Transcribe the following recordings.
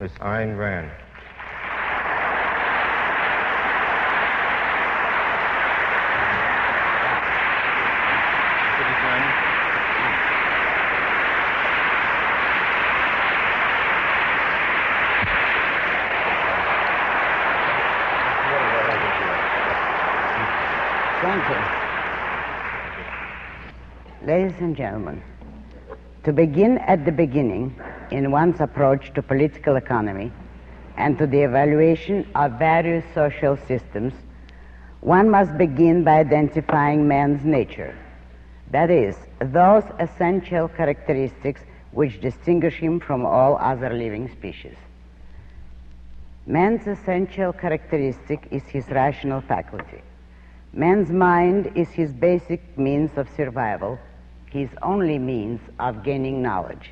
Miss Ayn Rand. Thank you. Ladies and gentlemen, to begin at the beginning in one's approach to political economy and to the evaluation of various social systems, one must begin by identifying man's nature. That is, those essential characteristics which distinguish him from all other living species. Man's essential characteristic is his rational faculty. Man's mind is his basic means of survival, his only means of gaining knowledge.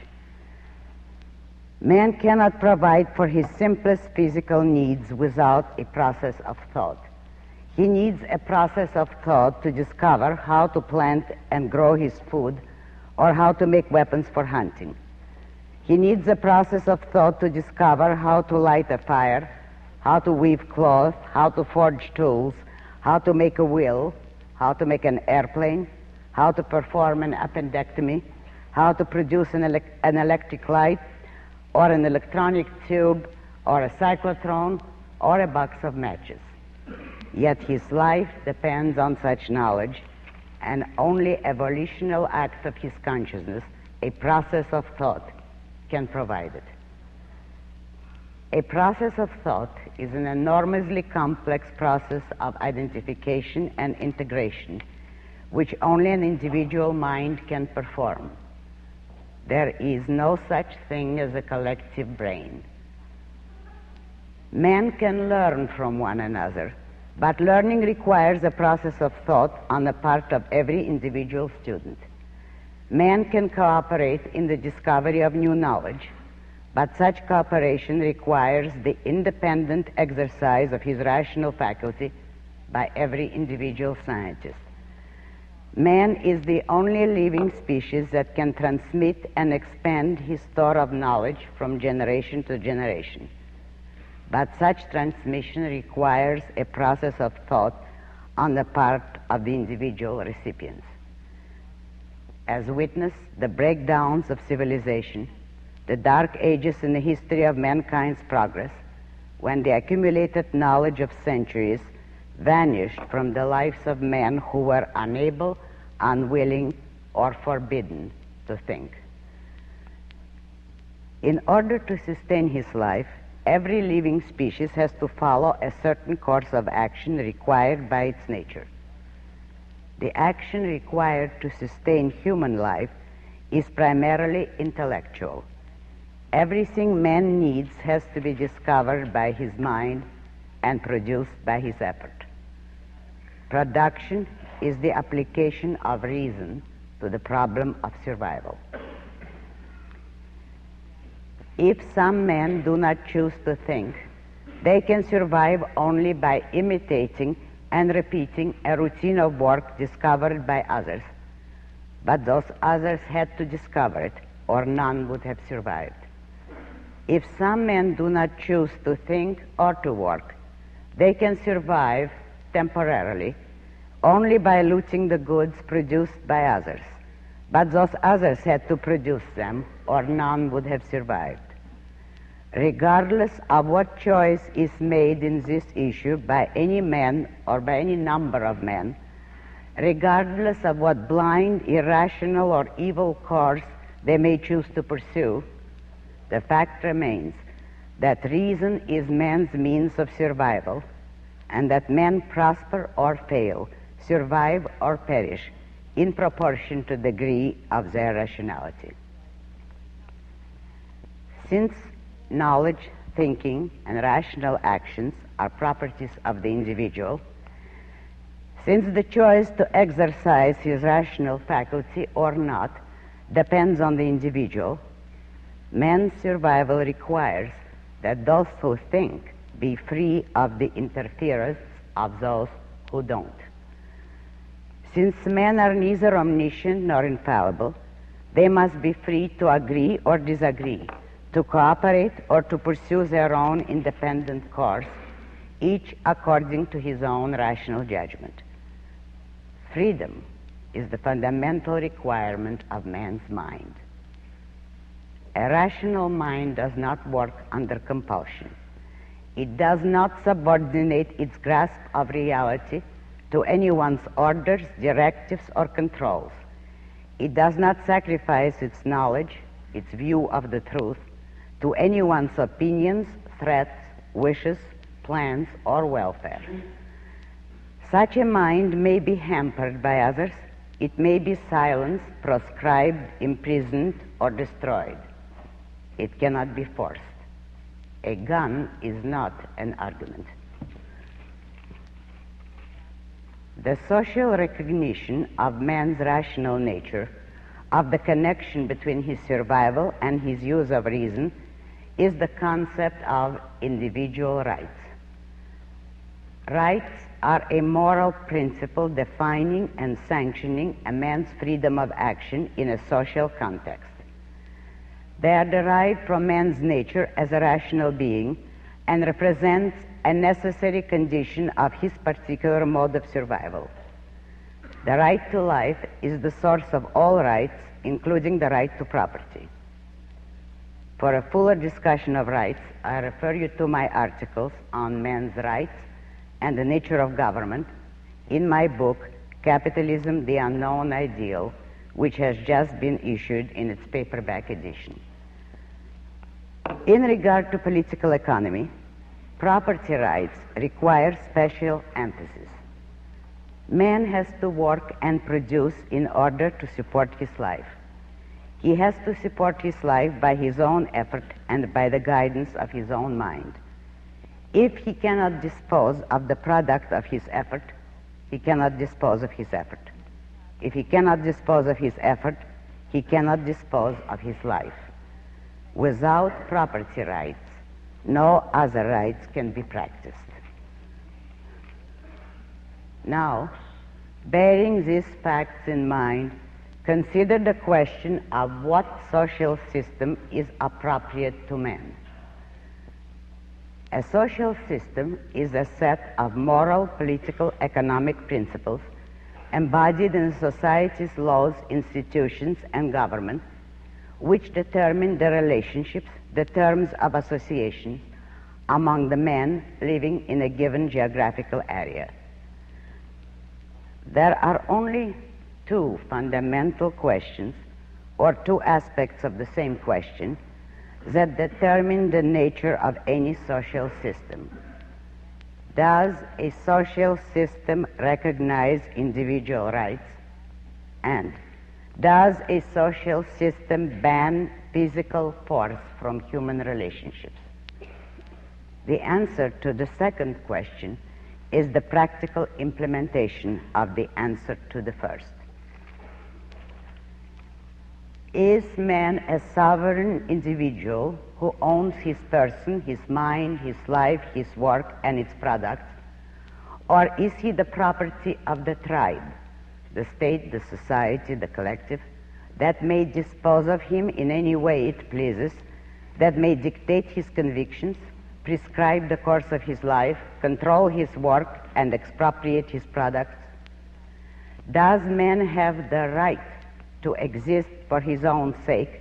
Man cannot provide for his simplest physical needs without a process of thought. He needs a process of thought to discover how to plant and grow his food or how to make weapons for hunting. He needs a process of thought to discover how to light a fire, how to weave cloth, how to forge tools, how to make a will, how to make an airplane, how to perform an appendectomy, how to produce an electric light, or an electronic tube, or a cyclotron, or a box of matches. Yet his life depends on such knowledge, and only a volitional act of his consciousness, a process of thought, can provide it. A process of thought is an enormously complex process of identification and integration, which only an individual mind can perform. There is no such thing as a collective brain. Men can learn from one another, but learning requires a process of thought on the part of every individual student. Man can cooperate in the discovery of new knowledge, but such cooperation requires the independent exercise of his rational faculty by every individual scientist. Man is the only living species that can transmit and expand his store of knowledge from generation to generation. But such transmission requires a process of thought on the part of the individual recipients. As witness the breakdowns of civilization, the dark ages in the history of mankind's progress, when the accumulated knowledge of centuries vanished from the lives of men who were unable, unwilling, or forbidden to think. In order to sustain his life, every living species has to follow a certain course of action required by its nature. The action required to sustain human life is primarily intellectual. Everything man needs has to be discovered by his mind and produced by his effort. Production is the application of reason to the problem of survival. If some men do not choose to think, they can survive only by imitating and repeating a routine of work discovered by others. But those others had to discover it, or none would have survived. If some men do not choose to think or to work, they can survive temporarily only by looting the goods produced by others. But those others had to produce them, or none would have survived. Regardless of what choice is made in this issue by any man or by any number of men, regardless of what blind, irrational, or evil course they may choose to pursue, the fact remains that reason is man's means of survival, and that men prosper or fail, survive or perish, in proportion to the degree of their rationality. Since knowledge, thinking, and rational actions are properties of the individual, since the choice to exercise his rational faculty or not depends on the individual, man's survival requires that those who think be free of the interference of those who don't. Since men are neither omniscient nor infallible, they must be free to agree or disagree, to cooperate or to pursue their own independent course, each according to his own rational judgment. Freedom is the fundamental requirement of man's mind. A rational mind does not work under compulsion. It does not subordinate its grasp of reality to anyone's orders, directives, or controls. It does not sacrifice its knowledge, its view of the truth, to anyone's opinions, threats, wishes, plans, or welfare. Such a mind may be hampered by others. It may be silenced, proscribed, imprisoned, or destroyed. It cannot be forced. A gun is not an argument. The social recognition of man's rational nature, of the connection between his survival and his use of reason, is the concept of individual rights. Rights are a moral principle defining and sanctioning a man's freedom of action in a social context. They are derived from man's nature as a rational being and represent a necessary condition of his particular mode of survival. The right to life is the source of all rights, including the right to property. For a fuller discussion of rights, I refer you to my articles on men's rights and the nature of government in my book, Capitalism, the Unknown Ideal, which has just been issued in its paperback edition. In regard to political economy, property rights require special emphasis. Man has to work and produce in order to support his life. He has to support his life by his own effort and by the guidance of his own mind. If he cannot dispose of the product of his effort, he cannot dispose of his effort. If he cannot dispose of his effort, he cannot dispose of his life. Without property rights, no other rights can be practiced. Now, bearing these facts in mind, consider the question of what social system is appropriate to man. A social system is a set of moral, political, economic principles embodied in society's laws, institutions, and government, which determine the relationships, the terms of association among the men living in a given geographical area. There are only two fundamental questions, or two aspects of the same question, that determine the nature of any social system. Does a social system recognize individual rights? And does a social system ban physical force from human relationships? The answer to the second question is the practical implementation of the answer to the first. Is man a sovereign individual who owns his person, his mind, his life, his work, and its products? Or is he the property of the tribe, the state, the society, the collective, that may dispose of him in any way it pleases, that may dictate his convictions, prescribe the course of his life, control his work, and expropriate his products? Does man have the right to exist for his own sake,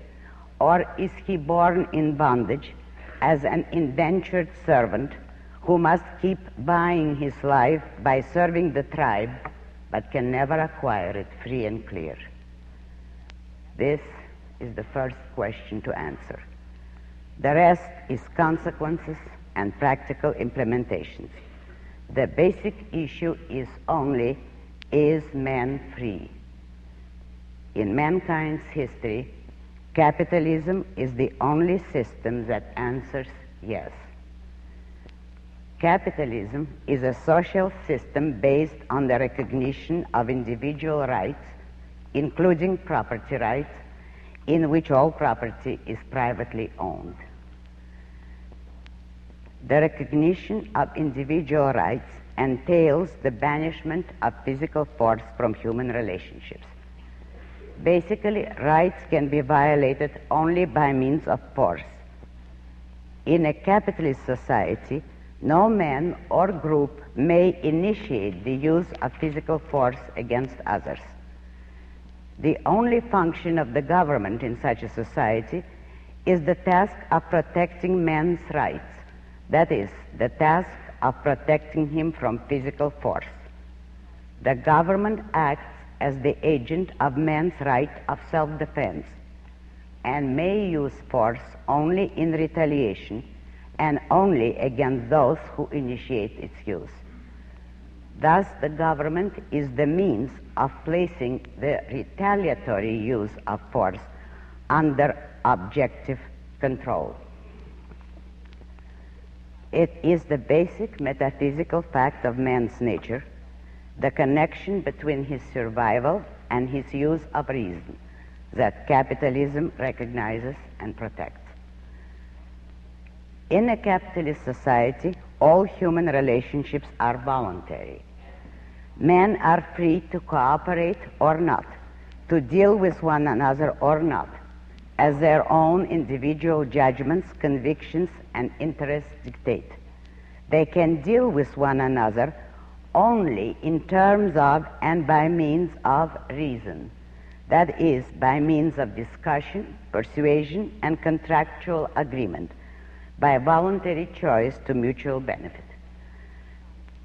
or is he born in bondage as an indentured servant who must keep buying his life by serving the tribe, but can never acquire it free and clear? This is the first question to answer. The rest is consequences and practical implementations. The basic issue is only, is man free? In mankind's history, capitalism is the only system that answers yes. Capitalism is a social system based on the recognition of individual rights, including property rights, in which all property is privately owned. The recognition of individual rights entails the banishment of physical force from human relationships. Basically, rights can be violated only by means of force, In a capitalist society, no man or group may initiate the use of physical force against others. The only function of the government in such a society is the task of protecting man's rights, that is, the task of protecting him from physical force. The government acts as the agent of man's right of self-defense and may use force only in retaliation and only against those who initiate its use. Thus, the government is the means of placing the retaliatory use of force under objective control. It is the basic metaphysical fact of man's nature, the connection between his survival and his use of reason, that capitalism recognizes and protects. In a capitalist society, all human relationships are voluntary. Men are free to cooperate or not, to deal with one another or not, as their own individual judgments, convictions, and interests dictate. They can deal with one another only in terms of and by means of reason, that is, by means of discussion, persuasion, and contractual agreement, by voluntary choice to mutual benefit.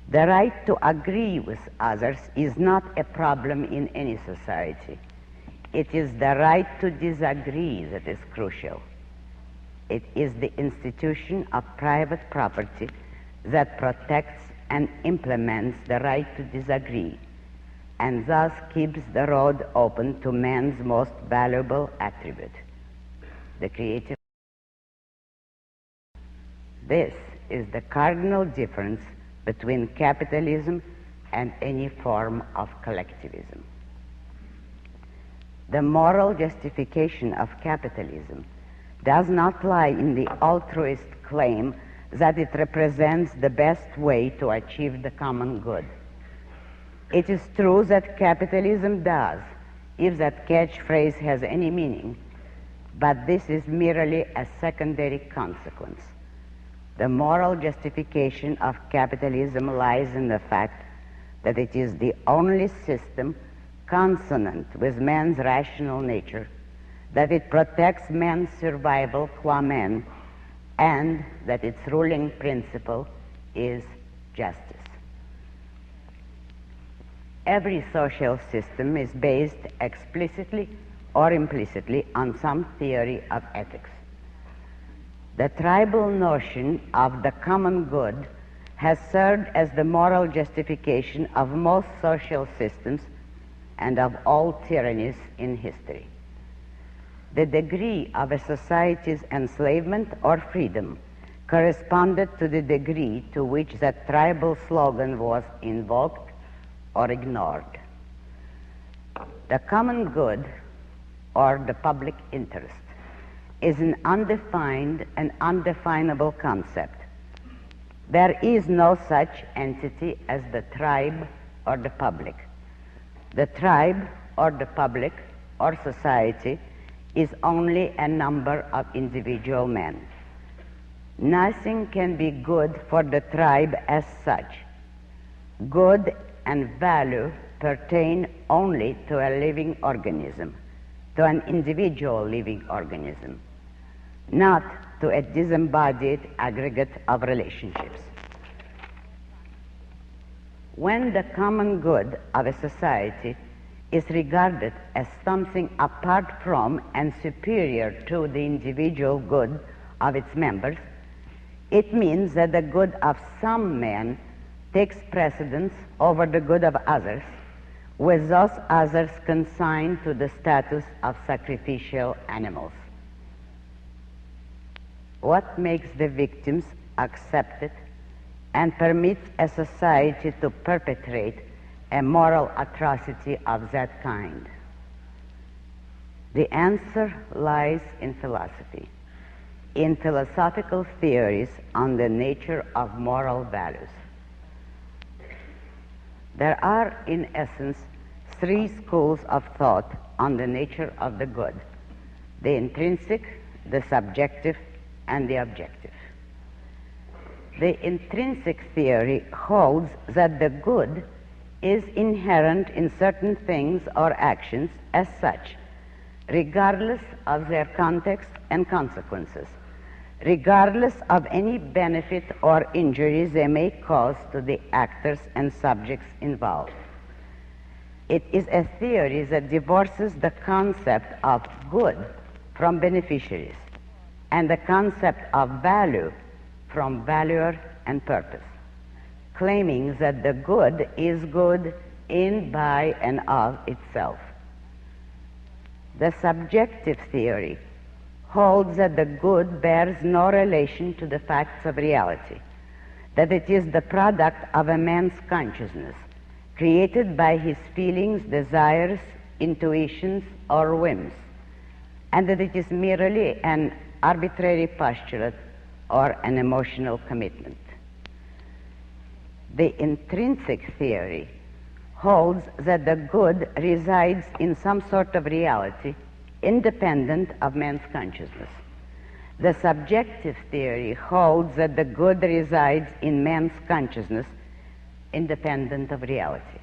The right to agree with others is not a problem in any society. It is the right to disagree that is crucial. It is the institution of private property that protects and implements the right to disagree, and thus keeps the road open to man's most valuable attribute, the creative. This is the cardinal difference between capitalism and any form of collectivism. The moral justification of capitalism does not lie in the altruist claim that it represents the best way to achieve the common good. It is true that capitalism does, if that catchphrase has any meaning, but this is merely a secondary consequence. The moral justification of capitalism lies in the fact that it is the only system consonant with man's rational nature, that it protects man's survival qua man, and that its ruling principle is justice. Every social system is based explicitly or implicitly on some theory of ethics. The tribal notion of the common good has served as the moral justification of most social systems and of all tyrannies in history. The degree of a society's enslavement or freedom corresponded to the degree to which that tribal slogan was invoked or ignored. The common good, or the public interest, is an undefined and undefinable concept. There is no such entity as the tribe or the public. The tribe or the public or society is only a number of individual men. Nothing can be good for the tribe as such. Good and value pertain only to a living organism, to an individual living organism, not to a disembodied aggregate of relationships. When the common good of a society is regarded as something apart from and superior to the individual good of its members, it means that the good of some men takes precedence over the good of others, with those others consigned to the status of sacrificial animals. What makes the victims accepted and permits a society to perpetrate a moral atrocity of that kind? The answer lies in philosophy, in philosophical theories on the nature of moral values. There are, in essence, three schools of thought on the nature of the good: the intrinsic, the subjective, and the objective. The intrinsic theory holds that the good is inherent in certain things or actions as such, regardless of their context and consequences, regardless of any benefit or injuries they may cause to the actors and subjects involved. It is a theory that divorces the concept of good from beneficiaries and the concept of value from valuer and purpose, claiming that the good is good in, by, and of itself. The subjective theory holds that the good bears no relation to the facts of reality, that it is the product of a man's consciousness, created by his feelings, desires, intuitions, or whims, and that it is merely an arbitrary postulate or an emotional commitment. The intrinsic theory holds that the good resides in some sort of reality independent of man's consciousness. The subjective theory holds that the good resides in man's consciousness independent of reality.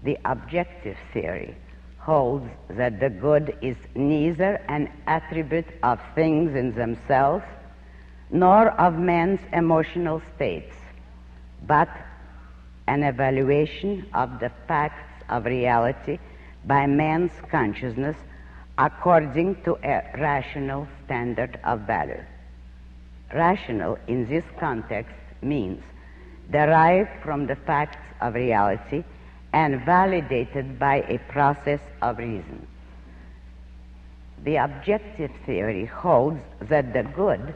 The objective theory holds that the good is neither an attribute of things in themselves nor of man's emotional states, but an evaluation of the facts of reality by man's consciousness according to a rational standard of value. Rational in this context means derived from the facts of reality and validated by a process of reason. The objective theory holds that the good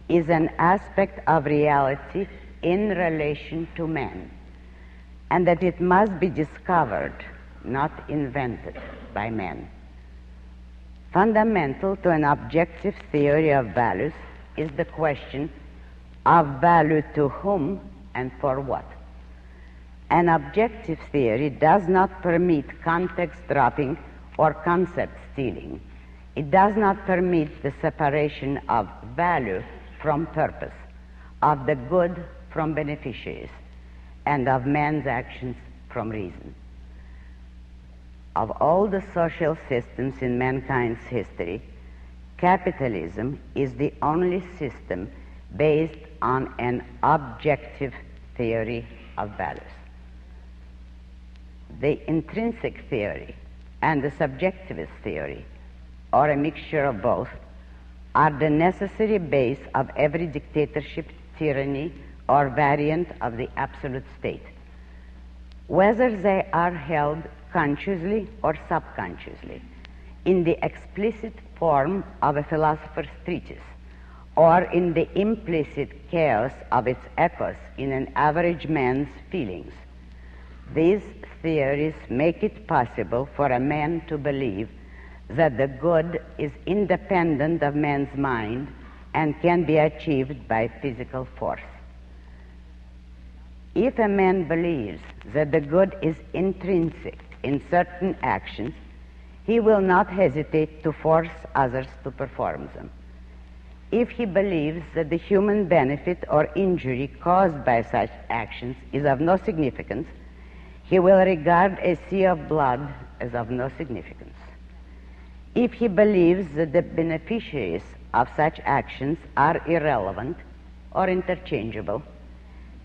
is an aspect of reality in relation to man, and that it must be discovered, not invented by man. Fundamental to an objective theory of values is the question of value to whom and for what. An objective theory does not permit context dropping or concept stealing. It does not permit the separation of value from purpose, of the good from beneficiaries, and of man's actions from reason. Of all the social systems in mankind's history, capitalism is the only system based on an objective theory of values. The intrinsic theory and the subjectivist theory, or a mixture of both, are the necessary base of every dictatorship, tyranny, or variant of the absolute state, whether they are held consciously or subconsciously, in the explicit form of a philosopher's treatise, or in the implicit chaos of its echoes in an average man's feelings. These theories make it possible for a man to believe that the good is independent of man's mind and can be achieved by physical force. If a man believes that the good is intrinsic in certain actions, he will not hesitate to force others to perform them. If he believes that the human benefit or injury caused by such actions is of no significance, he will regard a sea of blood as of no significance. If he believes that the beneficiaries of such actions are irrelevant or interchangeable,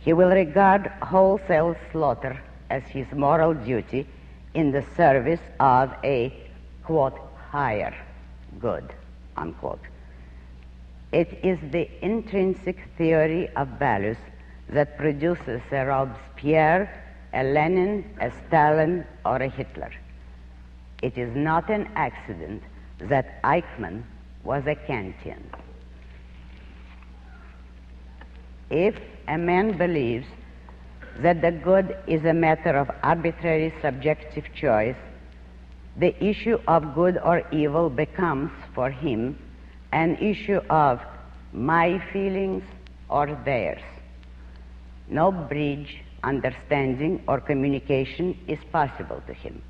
he will regard wholesale slaughter as his moral duty in the service of a, quote, higher good, unquote. It is the intrinsic theory of values that produces a Robespierre, a Lenin, a Stalin, or a Hitler. It is not an accident that Eichmann was a Kantian. If a man believes that the good is a matter of arbitrary subjective choice, the issue of good or evil becomes, for him, an issue of my feelings or theirs. No bridge, understanding, or communication is possible to him.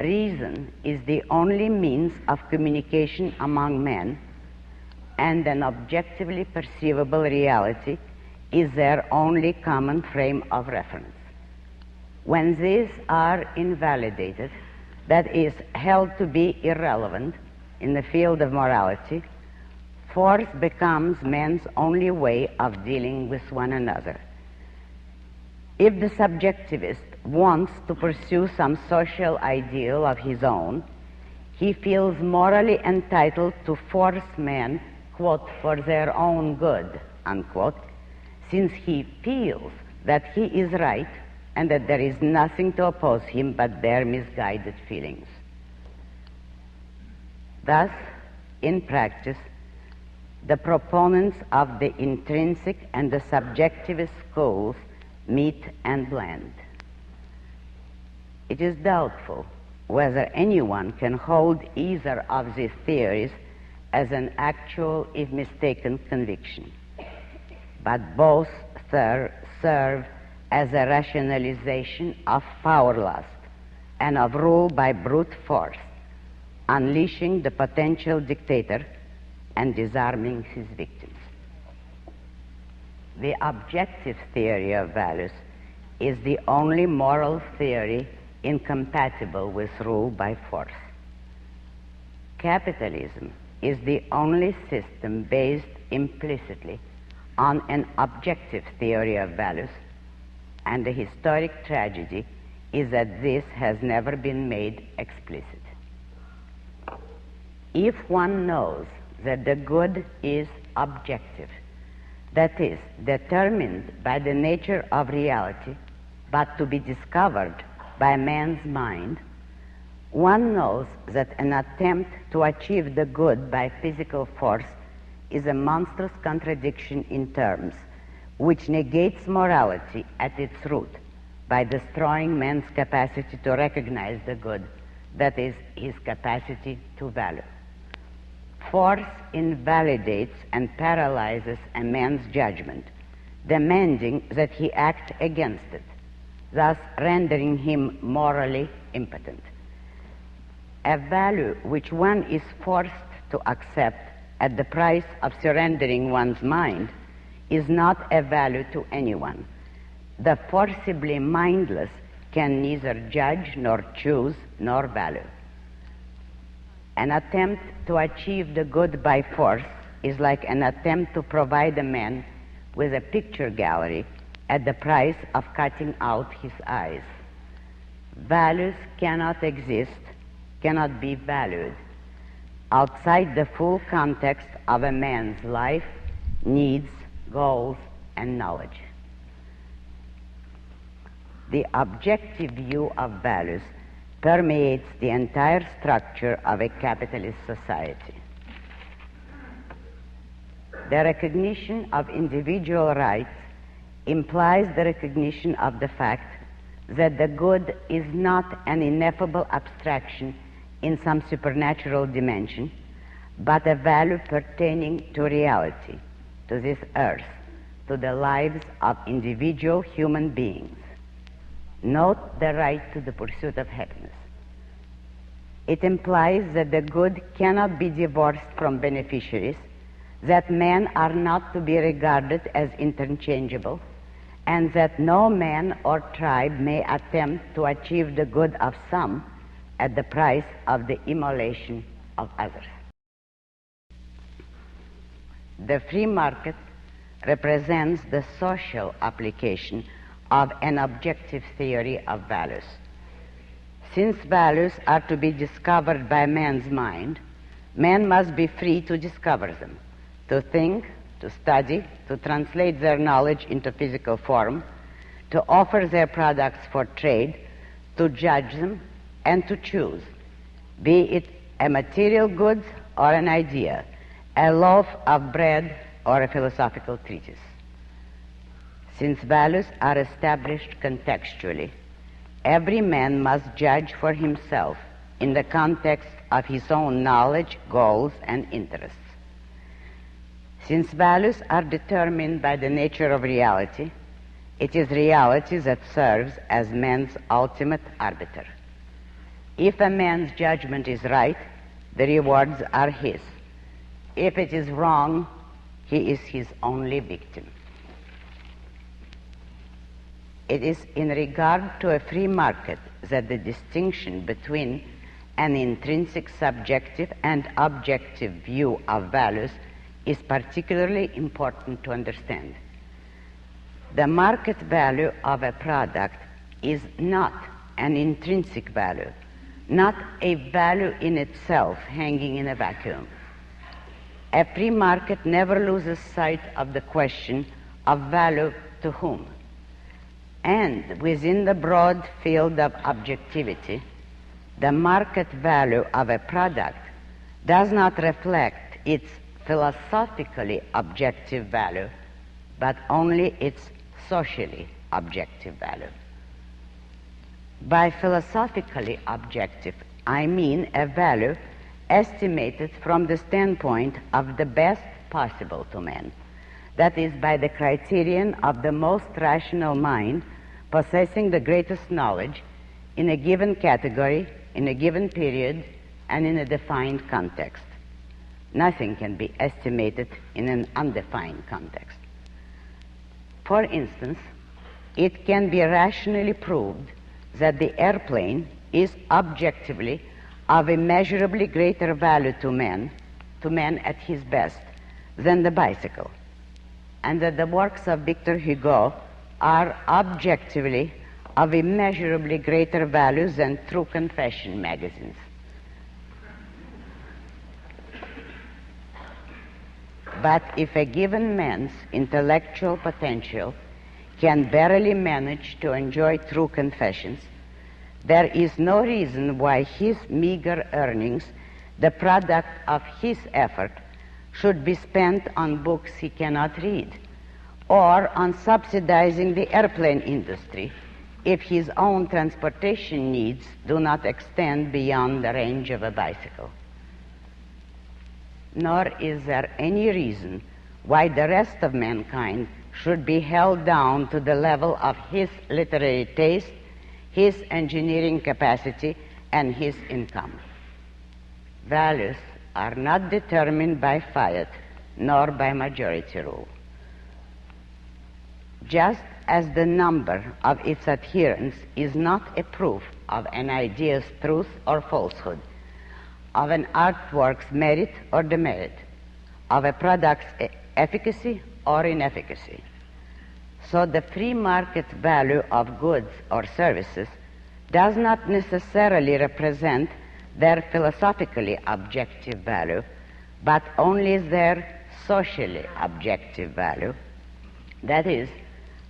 Reason is the only means of communication among men, and an objectively perceivable reality is their only common frame of reference. When these are invalidated, that is, held to be irrelevant in the field of morality, force becomes man's only way of dealing with one another. If the subjectivist wants to pursue some social ideal of his own, he feels morally entitled to force men, quote, for their own good, unquote, since he feels that he is right and that there is nothing to oppose him but their misguided feelings. Thus, in practice, the proponents of the intrinsic and the subjectivist schools meet and blend. It is doubtful whether anyone can hold either of these theories as an actual, if mistaken, conviction. But both serve as a rationalization of power lust and of rule by brute force, unleashing the potential dictator and disarming his victims. The objective theory of values is the only moral theory incompatible with rule by force. Capitalism is the only system based implicitly on an objective theory of values, and the historic tragedy is that this has never been made explicit. If one knows that the good is objective, that is, determined by the nature of reality, but to be discovered by man's mind, one knows that an attempt to achieve the good by physical force is a monstrous contradiction in terms, which negates morality at its root by destroying man's capacity to recognize the good, that is, his capacity to value. Force invalidates and paralyzes a man's judgment, demanding that he act against it, thus rendering him morally impotent. A value which one is forced to accept at the price of surrendering one's mind is not a value to anyone. The forcibly mindless can neither judge nor choose nor value. An attempt to achieve the good by force is like an attempt to provide a man with a picture gallery at the price of cutting out his eyes. Values cannot exist, cannot be valued outside the full context of a man's life, needs, goals, and knowledge. The objective view of values permeates the entire structure of a capitalist society. The recognition of individual rights implies the recognition of the fact that the good is not an ineffable abstraction in some supernatural dimension, but a value pertaining to reality, to this earth, to the lives of individual human beings. Note the right to the pursuit of happiness. It implies that the good cannot be divorced from beneficiaries, that men are not to be regarded as interchangeable, and that no man or tribe may attempt to achieve the good of some at the price of the immolation of others. The free market represents the social application of an objective theory of values. Since values are to be discovered by man's mind, men must be free to discover them, to think, to study, to translate their knowledge into physical form, to offer their products for trade, to judge them, and to choose, be it a material good or an idea, a loaf of bread or a philosophical treatise. Since values are established contextually, every man must judge for himself in the context of his own knowledge, goals, and interests. Since values are determined by the nature of reality, it is reality that serves as man's ultimate arbiter. If a man's judgment is right, the rewards are his. If it is wrong, he is his only victim. It is in regard to a free market that the distinction between an intrinsic subjective and objective view of values is particularly important to understand. The market value of a product is not an intrinsic value, not a value in itself hanging in a vacuum. A free market never loses sight of the question of value to whom. And within the broad field of objectivity, the market value of a product does not reflect its philosophically objective value, but only its socially objective value. By philosophically objective, I mean a value estimated from the standpoint of the best possible to man, that is, by the criterion of the most rational mind possessing the greatest knowledge in a given category, in a given period, and in a defined context. Nothing can be estimated in an undefined context. For instance, it can be rationally proved that the airplane is objectively of immeasurably greater value to man at his best, than the bicycle, and that the works of Victor Hugo are objectively of immeasurably greater value than True Confession magazines. But if a given man's intellectual potential can barely manage to enjoy True Confessions, there is no reason why his meager earnings, the product of his effort, should be spent on books he cannot read, or on subsidizing the airplane industry if his own transportation needs do not extend beyond the range of a bicycle. Nor is there any reason why the rest of mankind should be held down to the level of his literary taste, his engineering capacity, and his income. Values are not determined by fiat nor by majority rule. Just as the number of its adherents is not a proof of an idea's truth or falsehood, of an artwork's merit or demerit, of a product's efficacy or inefficacy, so the free market value of goods or services does not necessarily represent their philosophically objective value, but only their socially objective value, that is,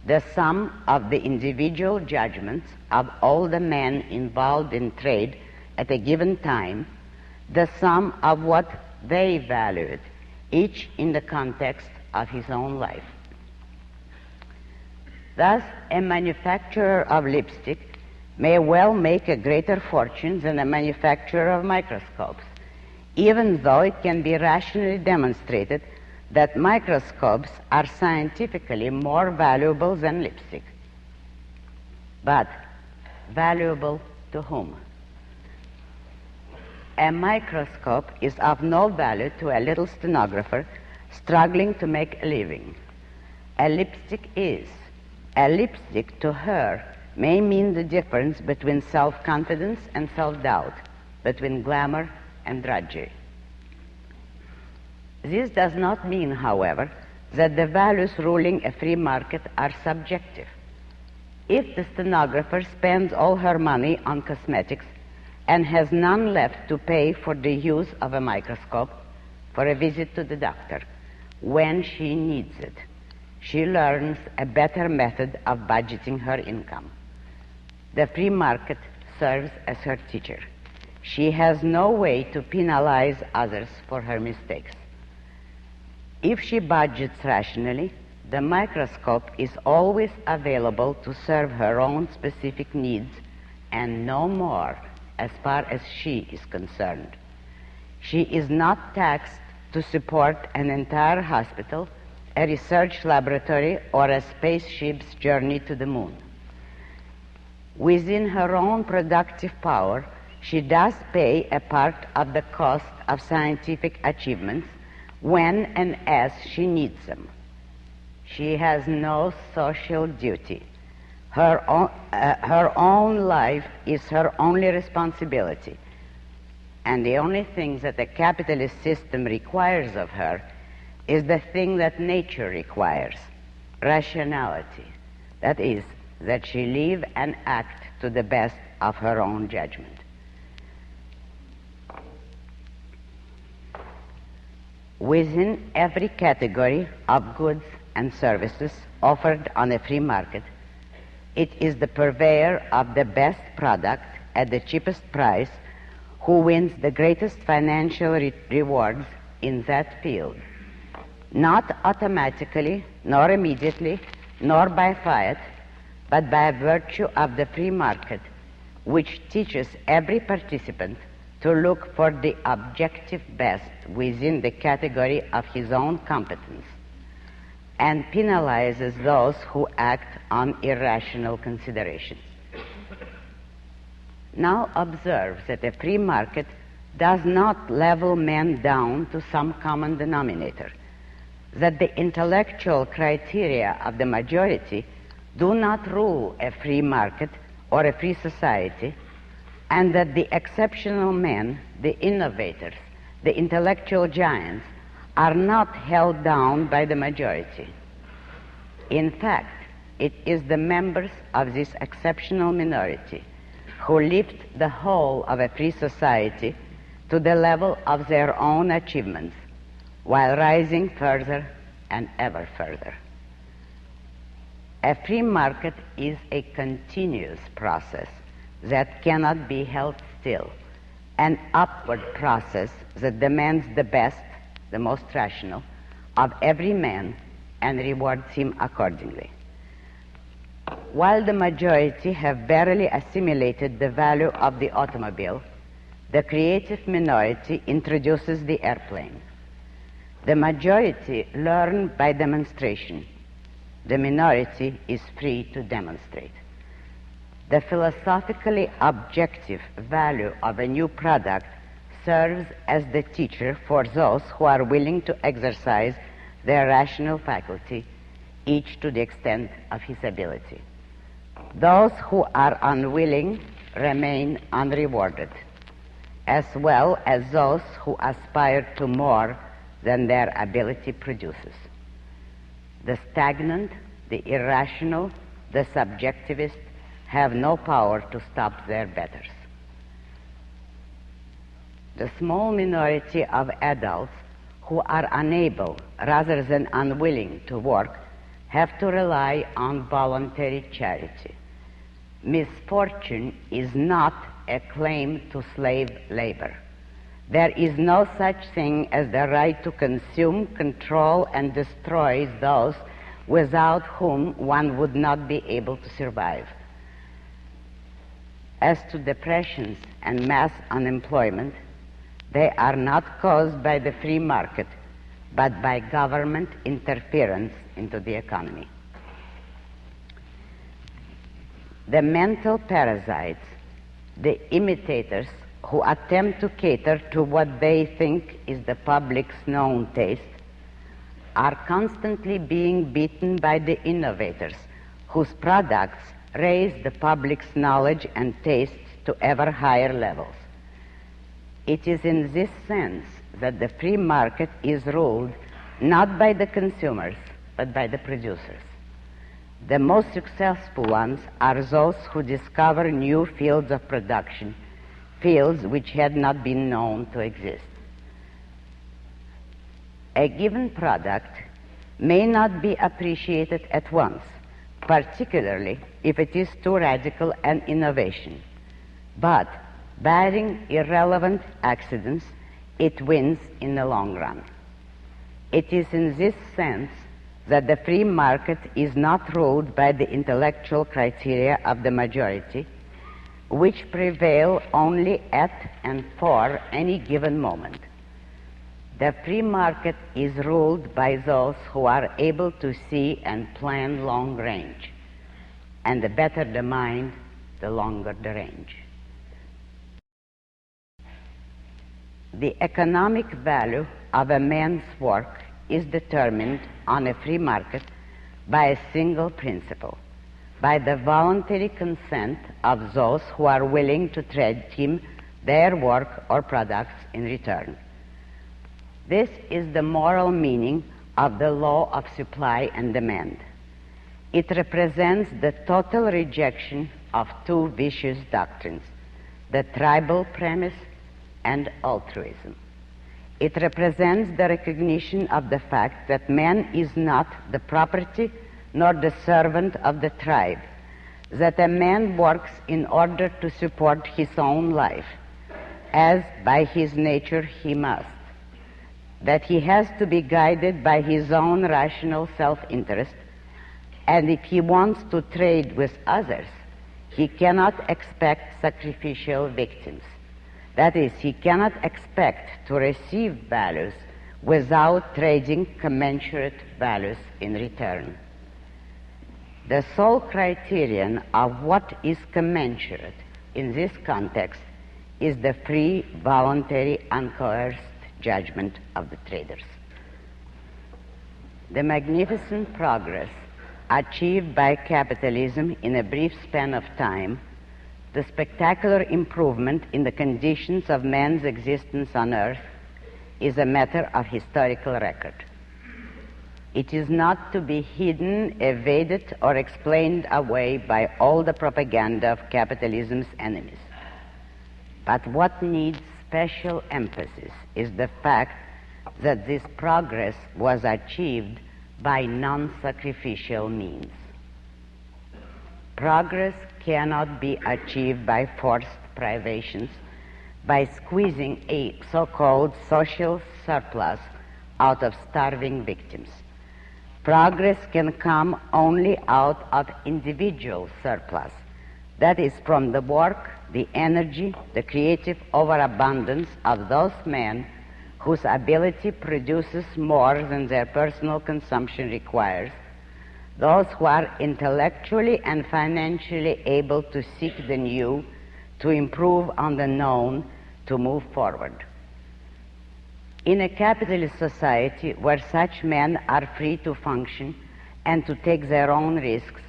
the sum of the individual judgments of all the men involved in trade at a given time, the sum of what they valued, each in the context of his own life. Thus, a manufacturer of lipstick may well make a greater fortune than a manufacturer of microscopes, even though it can be rationally demonstrated that microscopes are scientifically more valuable than lipstick. But valuable to whom? A microscope is of no value to a little stenographer struggling to make a living. A lipstick is. A lipstick to her may mean the difference between self-confidence and self-doubt, between glamour and drudgery. This does not mean, however, that the values ruling a free market are subjective. If the stenographer spends all her money on cosmetics and has none left to pay for the use of a microscope, for a visit to the doctor, when she needs it, she learns a better method of budgeting her income. The free market serves as her teacher. She has no way to penalize others for her mistakes. If she budgets rationally, the microscope is always available to serve her own specific needs and no more as far as she is concerned. She is not taxed to support an entire hospital, a research laboratory, or a spaceship's journey to the moon. Within her own productive power, she does pay a part of the cost of scientific achievements when and as she needs them. She has no social duty. Her own life is her only responsibility. And the only thing that the capitalist system requires of her is the thing that nature requires, rationality. That is, that she live and act to the best of her own judgment. Within every category of goods and services offered on a free market, it is the purveyor of the best product at the cheapest price who wins the greatest financial rewards in that field, not automatically, nor immediately, nor by fiat, but by virtue of the free market, which teaches every participant to look for the objective best within the category of his own competence, and penalizes those who act on irrational considerations. Now observe that a free market does not level men down to some common denominator, that the intellectual criteria of the majority do not rule a free market or a free society, and that the exceptional men, the innovators, the intellectual giants, are not held down by the majority. In fact, it is the members of this exceptional minority who lift the whole of a free society to the level of their own achievements, while rising further and ever further. A free market is a continuous process that cannot be held still, an upward process that demands the best, the most rational, of every man and rewards him accordingly. While the majority have barely assimilated the value of the automobile, the creative minority introduces the airplane. The majority learn by demonstration. The minority is free to demonstrate. The philosophically objective value of a new product serves as the teacher for those who are willing to exercise their rational faculty, each to the extent of his ability. Those who are unwilling remain unrewarded, as well as those who aspire to more than their ability produces. The stagnant, the irrational, the subjectivist have no power to stop their betters. The small minority of adults who are unable rather than unwilling to work have to rely on voluntary charity. Misfortune is not a claim to slave labor. There is no such thing as the right to consume, control, and destroy those without whom one would not be able to survive. As to depressions and mass unemployment, they are not caused by the free market, but by government interference into the economy. The mental parasites, the imitators who attempt to cater to what they think is the public's known taste, are constantly being beaten by the innovators whose products raise the public's knowledge and taste to ever higher levels. It is in this sense that the free market is ruled not by the consumers, but by the producers. The most successful ones are those who discover new fields of production, fields which had not been known to exist. A given product may not be appreciated at once, particularly if it is too radical an innovation. But, barring irrelevant accidents, it wins in the long run. It is in this sense that the free market is not ruled by the intellectual criteria of the majority, which prevail only at and for any given moment. The free market is ruled by those who are able to see and plan long range, and the better the mind, the longer the range. The economic value of a man's work is determined on a free market by a single principle, by the voluntary consent of those who are willing to trade him their work or products in return. This is the moral meaning of the law of supply and demand. It represents the total rejection of two vicious doctrines, the tribal premise and altruism. It represents the recognition of the fact that man is not the property nor the servant of the tribe, that a man works in order to support his own life, as by his nature he must, that he has to be guided by his own rational self-interest, and if he wants to trade with others, he cannot expect sacrificial victims. That is, he cannot expect to receive values without trading commensurate values in return. The sole criterion of what is commensurate in this context is the free, voluntary, uncoerced judgment of the traders. The magnificent progress achieved by capitalism in a brief span of time, the spectacular improvement in the conditions of man's existence on earth, is a matter of historical record. It is not to be hidden, evaded, or explained away by all the propaganda of capitalism's enemies. But what needs special emphasis is the fact that this progress was achieved by non-sacrificial means. Progress cannot be achieved by forced privations, by squeezing a so-called social surplus out of starving victims. Progress can come only out of individual surplus, that is, from the work, the energy, the creative overabundance of those men whose ability produces more than their personal consumption requires, those who are intellectually and financially able to seek the new, to improve on the known, to move forward. In a capitalist society where such men are free to function and to take their own risks,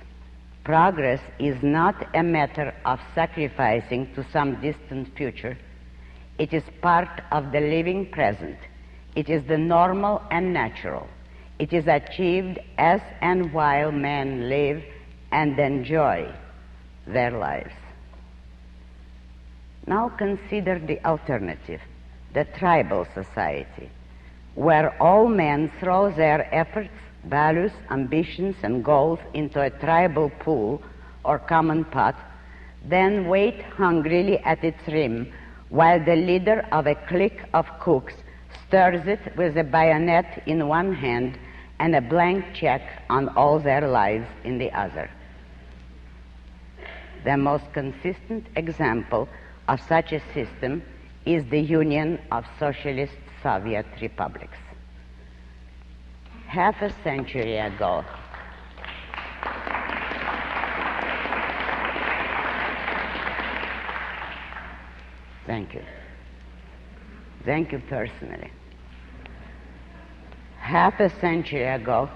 progress is not a matter of sacrificing to some distant future. It is part of the living present. It is the normal and natural. It is achieved as and while men live and enjoy their lives. Now consider the alternative, the tribal society, where all men throw their efforts, values, ambitions, and goals into a tribal pool or common pot, then wait hungrily at its rim while the leader of a clique of cooks stirs it with a bayonet in one hand and a blank check on all their lives in the other. The most consistent example of such a system is the Union of Socialist Soviet Republics. Half a century ago, thank you. Thank you personally. Half a century ago,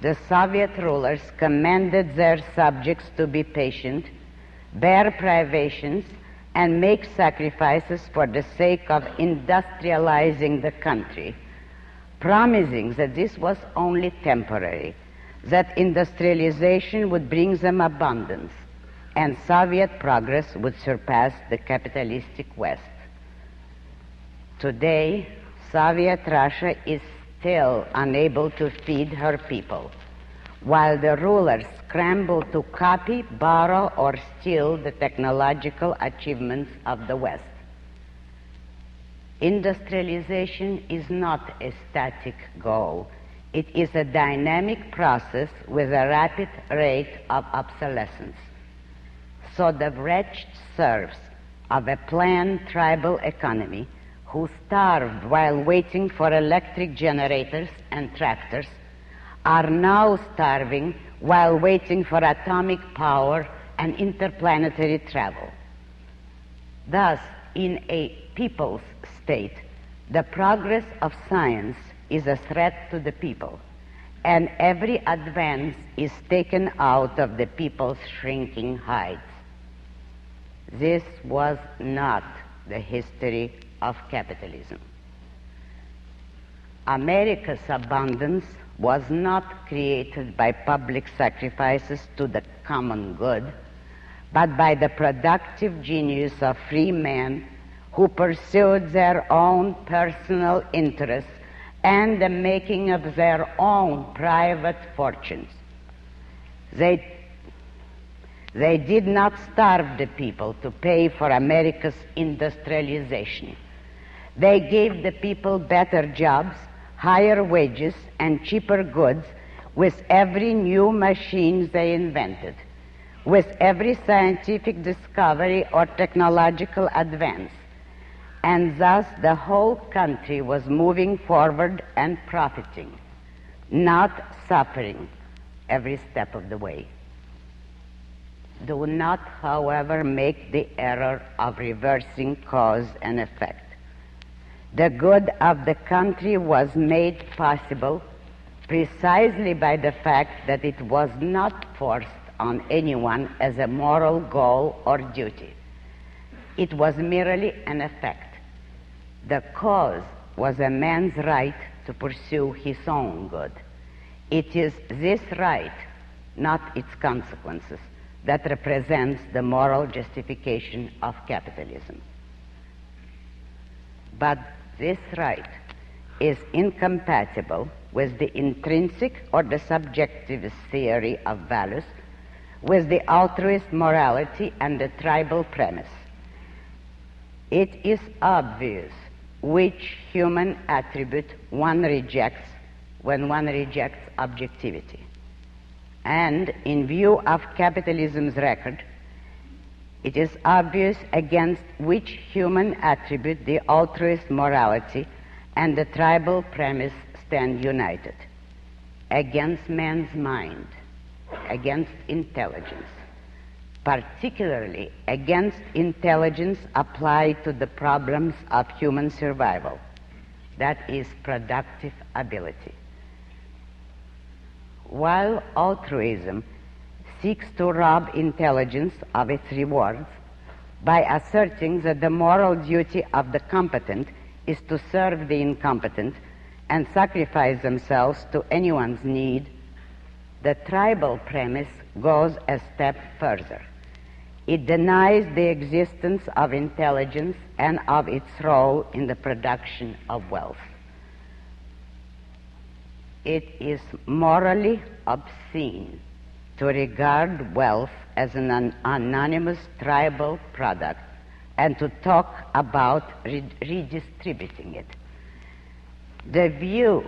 the Soviet rulers commanded their subjects to be patient, bear privations, and make sacrifices for the sake of industrializing the country, promising that this was only temporary, that industrialization would bring them abundance, and Soviet progress would surpass the capitalistic West. Today, Soviet Russia is still unable to feed her people, while the rulers scramble to copy, borrow, or steal the technological achievements of the West. Industrialization is not a static goal. It is a dynamic process with a rapid rate of obsolescence. So the wretched serfs of a planned tribal economy who starved while waiting for electric generators and tractors are now starving while waiting for atomic power and interplanetary travel. Thus, in a people's state, The progress of science is a threat to the people, and every advance is taken out of the people's shrinking hides. This was not the history of capitalism. America's abundance was not created by public sacrifices to the common good, but by the productive genius of free men who pursued their own personal interests and the making of their own private fortunes. They did not starve the people to pay for America's industrialization. They gave the people better jobs, higher wages, and cheaper goods with every new machine they invented, with every scientific discovery or technological advance. And thus the whole country was moving forward and profiting, not suffering every step of the way. Do not, however, make the error of reversing cause and effect. The good of the country was made possible precisely by the fact that it was not forced on anyone as a moral goal or duty. It was merely an effect. The cause was a man's right to pursue his own good. It is this right, not its consequences, that represents the moral justification of capitalism. But this right is incompatible with the intrinsic or the subjective theory of values, with the altruist morality and the tribal premise. It is obvious which human attribute one rejects when one rejects objectivity. And in view of capitalism's record, it is obvious against which human attribute the altruist morality and the tribal premise stand united. Against man's mind, against intelligence, particularly against intelligence applied to the problems of human survival, that is, productive ability. While altruism seeks to rob intelligence of its rewards by asserting that the moral duty of the competent is to serve the incompetent and sacrifice themselves to anyone's need, the tribal premise goes a step further. It denies the existence of intelligence and of its role in the production of wealth. It is morally obscene to regard wealth as an anonymous tribal product and to talk about redistributing it. The view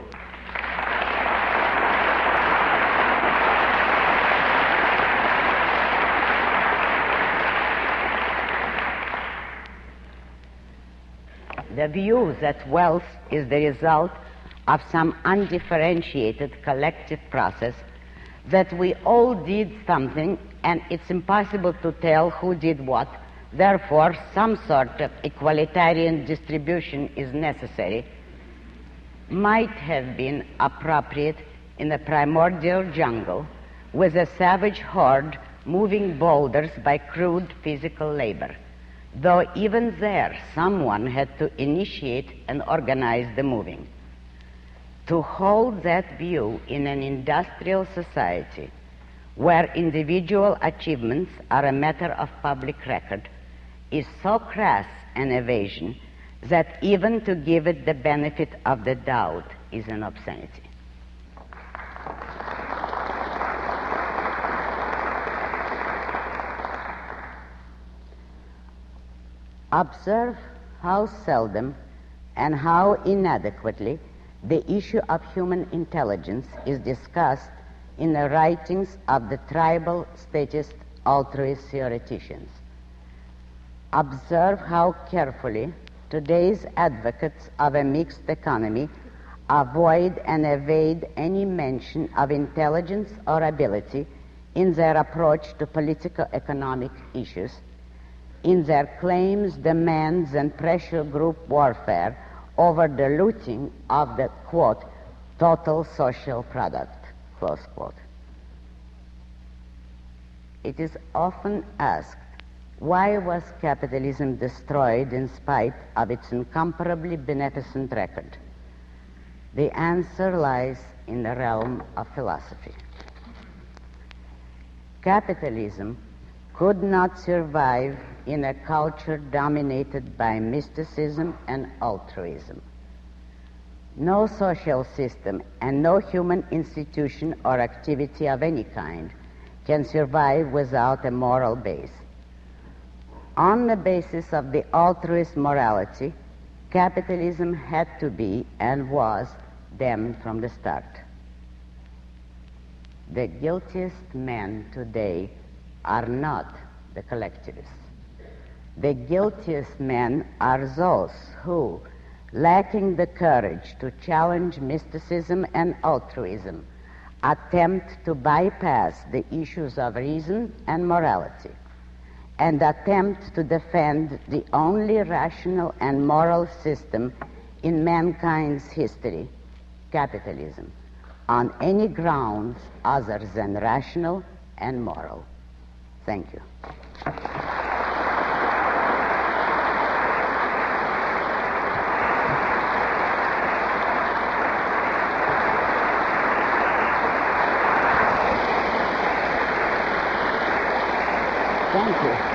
that wealth is the result of some undifferentiated collective process, that we all did something and it's impossible to tell who did what, therefore some sort of equalitarian distribution is necessary, might have been appropriate in the primordial jungle with a savage horde moving boulders by crude physical labor, though even there someone had to initiate and organize the moving. To hold that view in an industrial society where individual achievements are a matter of public record is so crass an evasion that even to give it the benefit of the doubt is an obscenity. Observe how seldom and how inadequately the issue of human intelligence is discussed in the writings of the tribal statist altruist theoreticians. Observe how carefully today's advocates of a mixed economy avoid and evade any mention of intelligence or ability in their approach to political-economic issues, in their claims, demands, and pressure group warfare over the looting of the, quote, total social product, close quote. It is often asked, why was capitalism destroyed in spite of its incomparably beneficent record? The answer lies in the realm of philosophy. Capitalism could not survive in a culture dominated by mysticism and altruism. No social system and no human institution or activity of any kind can survive without a moral base. On the basis of the altruist morality, capitalism had to be and was damned from the start. The guiltiest men today are not the collectivists. The guiltiest men are those who, lacking the courage to challenge mysticism and altruism, attempt to bypass the issues of reason and morality, and attempt to defend the only rational and moral system in mankind's history, capitalism, on any grounds other than rational and moral. Thank you. Thank you.